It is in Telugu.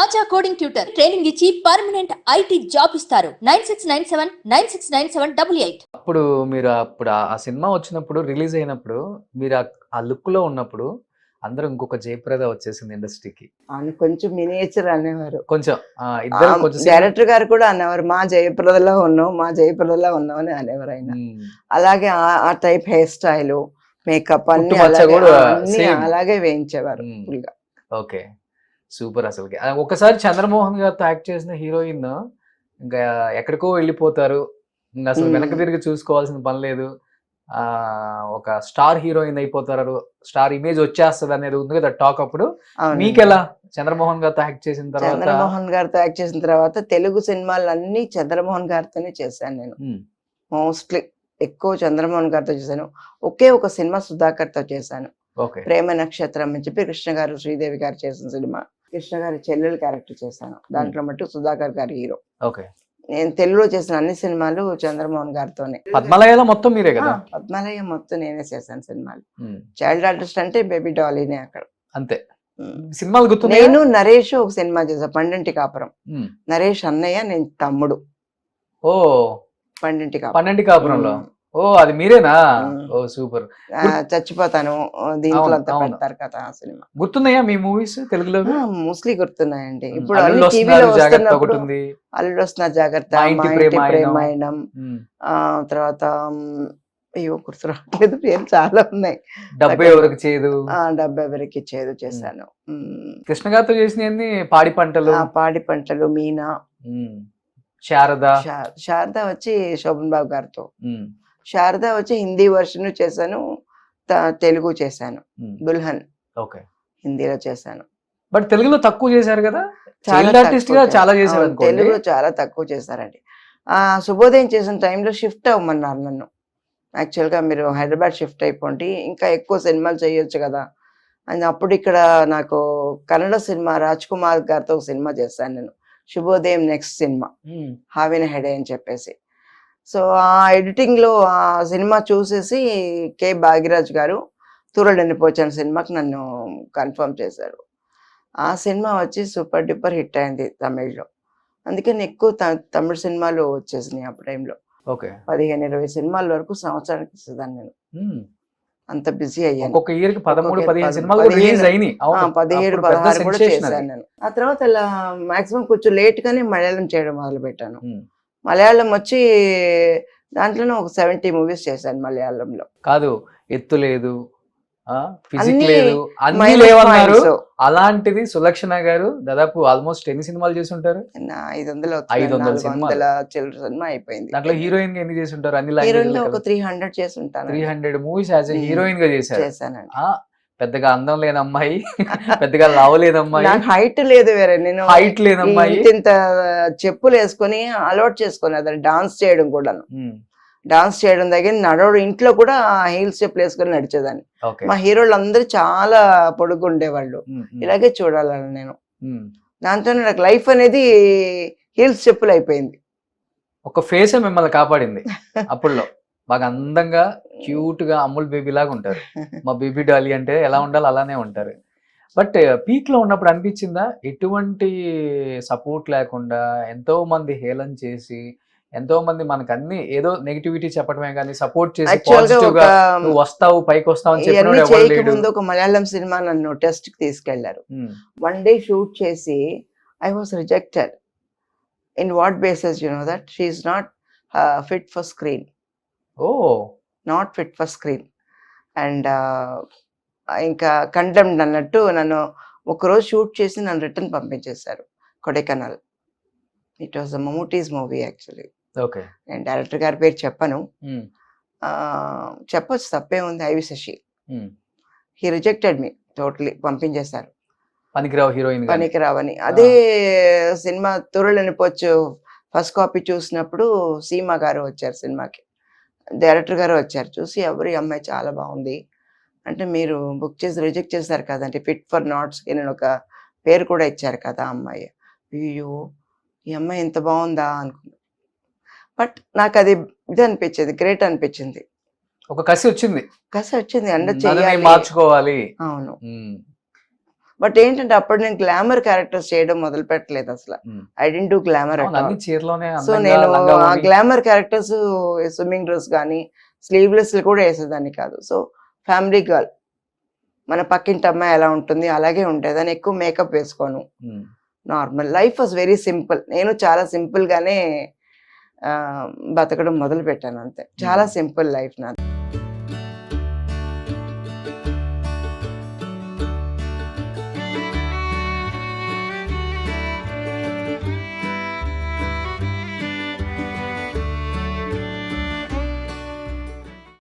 ఆచా కోడింగ్ ట్యూటర్ ట్రైనింగ్ ఇచ్చి పర్మనెంట్ ఐటీ జాబ్ ఇస్తారు. 9697969788. అప్పుడు ఆ సినిమా వచ్చినప్పుడు రిలీజ్ అయినప్పుడు మీరు ఆ లుక్ లో ఉన్నప్పుడు అందరూ ఇంకొక జయప్రద వచ్చేసింది ఇండస్ట్రీకి. అని కొంచెం మినియేచర్ అనేవారు. కొంచెం ఇద్దరు కొంచెం డైరెక్టర్ గారు కూడా అనేవారు, మా జయప్రదలో ఉన్నాం, మా జయప్రదలో ఉన్నాం అని అనేవారు ఆయన. అలాగే ఆ టైప్ హెయిర్ స్టైల్, మేకప్ అన్ని అలాగే వేయించేవారు. Okay, super. అసలుకి ఒకసారి చంద్రమోహన్ గారితో యాక్ట్ చేసిన హీరోయిన్ ఇంకా ఎక్కడికో వెళ్ళిపోతారు, ఇంకా అసలు వెనక్కి తిరిగి చూసుకోవాల్సిన పని లేదు, ఒక స్టార్ హీరోయిన్ అయిపోతారు, స్టార్ ఇమేజ్ వచ్చేస్తుంది అనేది ఉంది కదా టాక్. అప్పుడు మీకెలా చంద్రమోహన్ గారితో యాక్ట్ చేసిన తర్వాత? చంద్రమోహన్ గారితో యాక్ట్ చేసిన తర్వాత తెలుగు సినిమాలన్నీ చంద్రమోహన్ గారితోనే చేశాను నేను. మోస్ట్లీ ఎక్కువ చంద్రమోహన్ గారితో చేశాను. ఒకే ఒక సినిమా సుధాకర్ తో చేశాను, ప్రేమ నక్షత్రం అని చెప్పి కృష్ణ గారు శ్రీదేవి గారు చేసిన సినిమా. కృష్ణ గారి చెల్లెలు క్యారెక్టర్ చేశాను, దాంట్లో మట్టు సుధాకర్ గారి హీరో. నేను తెలుగులో చేసిన అన్ని సినిమాలు చంద్రమోహన్ గారితోనే. పద్మలయలో మొత్తం మీరే కదా? పద్మలయ మొత్తం నేనే చేశాను సినిమాలు. చైల్డ్ ఆర్టిస్ట్ అంటే బేబీ డాలీనే అక్కడ అంతే. సినిమాలు గుర్తు. నేను నరేష్ ఒక సినిమా చేశాను, పండింటి కాపురం. నరేష్ అన్నయ్య, నేను తమ్ముడు. ఓ, పండింటి కాపురంలో. ఓ, అది మీరేనా? ఓ సూపర్. చచ్చిపోతాను దీంట్లో అంతా పెడతారు కదా ఆ సినిమా. గుర్తున్నాయా మీ మూవీస్ తెలుగులో? మోస్ట్లీ గుర్తున్నాయండి. ఇప్పుడు టీవీలో వస్తున్నప్పుడు అల్లుడు వస్తున్న జాగ్రత్త, ప్రేమాయణం, తర్వాత అయ్యో గుర్తు రావట్లేదు పేరు, చాలా ఉన్నాయి. డబ్బు ఎవరికి చేదు చేశాను. కృష్ణ గారితో చేసిన పాడి పంటలు, మీనా, శారద వచ్చి శోభన్ బాబు గారితో. శారద వచ్చి హిందీ వర్షన్ చేశాను, తెలుగు చేశాను. దుల్హన్ హిందీలో చేశాను. బట్ తెలుగులో తక్కువ చేశారు కదా? తెలుగులో చాలా తక్కువ చేశారండి. శుభోదయం చేసిన టైంలో షిఫ్ట్ అవ్వమన్నారు నన్ను. యాక్చువల్గా మీరు హైదరాబాద్ షిఫ్ట్ అయిపోండి, ఇంకా ఎక్కువ సినిమాలు చేయొచ్చు కదా అని. అప్పుడు ఇక్కడ నాకు కన్నడ సినిమా రాజ్ కుమార్ గారితో ఒక సినిమా చేశాను నేను, శుభోదయం నెక్స్ట్ సినిమా, హావిన హెడే అని చెప్పేసి. సో ఆ ఎడిటింగ్ లో ఆ సినిమా చూసేసి కె భాగ్యరాజ్ గారు తూరడనిపోచాను సినిమాకి నన్ను కన్ఫర్మ్ చేశారు. ఆ సినిమా వచ్చి సూపర్ డూపర్ హిట్ అయింది తమిళ్లో. అందుకని ఎక్కువ తమిళ సినిమాలు వచ్చేసినాయి ఆ టైంలో. 15-20 సినిమాల వరకు సంవత్సరానికి ఇస్తుందాన్ని నేను. అంత బిజీ అయ్యాను. 17-16 కూడా చేశాను నేను. ఆ తర్వాత ఇలా మాక్సిమం కొంచెం లేట్ గానే మలయాళం చేయడం మొదలు పెట్టాను. మలయాళం వచ్చి దాంట్లోనే ఒక 70 మూవీస్ చేశాను మలయాళంలో. కాదు, ఎత్తు లేదు, ఫిజిక్ లేదు, అన్ని లేవన్నారు. అలాంటిది సులక్షణ గారు దాదాపు ఆల్మోస్ట్ ఎన్ని సినిమాలు చేసి ఉంటారు? 500 సినిమా అయిపోయింది. దాంట్లో హీరోయిన్ గా ఎన్ని చేసి ఉంటారు? అన్ని ఒక 300 చేసి ఉంటాను. 300 మూవీస్ యాజ్ ఎ హీరోయిన్ గా చేశాను. పెద్దగా అందం లేని అమ్మాయి, పెద్దగా లావు లేని అమ్మాయి, హైట్ లేదు, వేరే నేను హైట్ లేని అమ్మాయి, ఇంత చెప్పులు వేసుకొని అలవాటు చేసుకుని అదే డాన్స్ చేయడం కూడాను. డాన్స్ చేయడం దగ్గర నడవడం, ఇంట్లో కూడా హీల్స్ చెప్పులు వేసుకొని నడిచేదాన్ని. మా హీరోలు అందరూ చాలా పొడుగు ఉండేవాళ్ళు, ఇలాగే చూడాలని నేను. దాంతో నాకు లైఫ్ అనేది హీల్స్ చెప్పులు అయిపోయింది. ఒక ఫేస్ మిమ్మల్ని కాపాడింది. అప్పుడులో బాగా అందంగా క్యూట్ గా అమ్ముల్ బేబీ లాగా ఉంటారు. మా బేబీ డాలీ అంటే ఎలా ఉండాలి అలానే ఉంటారు. బట్ పీక్ లో ఉన్నప్పుడు అనిపించిందా, ఎటువంటి సపోర్ట్ లేకుండా ఎంతో మంది హేళన చేసి, ఎంతో మంది మనకు అన్ని ఏదో నెగిటివిటీ చెప్పడమే కానీ సపోర్ట్ చేసి పాజిటివ్ గా నువ్వు వస్తావు పైకి వస్తావు అని చెప్పిన ముందు ఒక మలయాళం సినిమా నన్ను టెస్ట్ కి తీసుకెళ్లారు. 1 డే షూట్ చేసి I was rejected. In what basis you know that she is not fit for screen. Not fit for screen. And ఇంకా కండెమ్డ్ అన్నట్టు నన్ను ఒకరోజు షూట్ చేసి నన్ను రిటర్న్ పంపించేశారు Kodaikanal. It was Mammootty's movie actually. నేను డైరెక్టర్ గారి పేరు చెప్పను, చెప్పొచ్చు తప్పే ఉంది, I V Sasi. He rejected me totally, పంపించేశారు. పనికిరావని. అదే సినిమా తురలనిపోచ్చు ఫస్ట్ కాపీ చూసినప్పుడు సీమా గారు వచ్చారు సినిమాకి, డైరెక్టర్ గారు వచ్చారు. చూసి ఎవరు ఈ అమ్మాయి చాలా బాగుంది అంటే, మీరు బుక్ చేసి రిజెక్ట్ చేశారు కదంటే, ఫిట్ ఫర్ నాట్ స్కిన్ అని ఒక పేరు కూడా ఇచ్చారు కదా అమ్మాయి. అయ్యో ఈ అమ్మాయి ఎంత బాగుందా అనుకున్నా. బట్ నాకు అది ఇది అనిపించింది, గ్రేట్ అనిపించింది. ఒక కసి వచ్చింది, అందరూ చేయాలి, మార్చుకోవాలి. అవును. బట్ ఏంటంటే అప్పుడు నేను గ్లామర్ క్యారెక్టర్స్ చేయడం మొదలు పెట్టలేదు అసలు. ఐ డెంట్ డూ గ్లామర్ అవును, అన్ని చీరలోనే సో అందంగా నేను లంగా ఆ ఓణి. గ్లామర్ క్యారెక్టర్స్ స్విమ్మింగ్ డ్రెస్ కానీ స్లీవ్లెస్ కూడా వేసేదాన్ని కాదు. సో ఫ్యామిలీ గర్ల్, మన పక్కింటి అమ్మాయి ఎలా ఉంటుంది అలాగే ఉండేది. దాన్ని ఎక్కువ మేకప్ వేసుకోను. Um. Normal life was very simple. నేను చాలా సింపుల్ గానే బతకడం మొదలు పెట్టాను అంతే. చాలా సింపుల్ లైఫ్ నాది.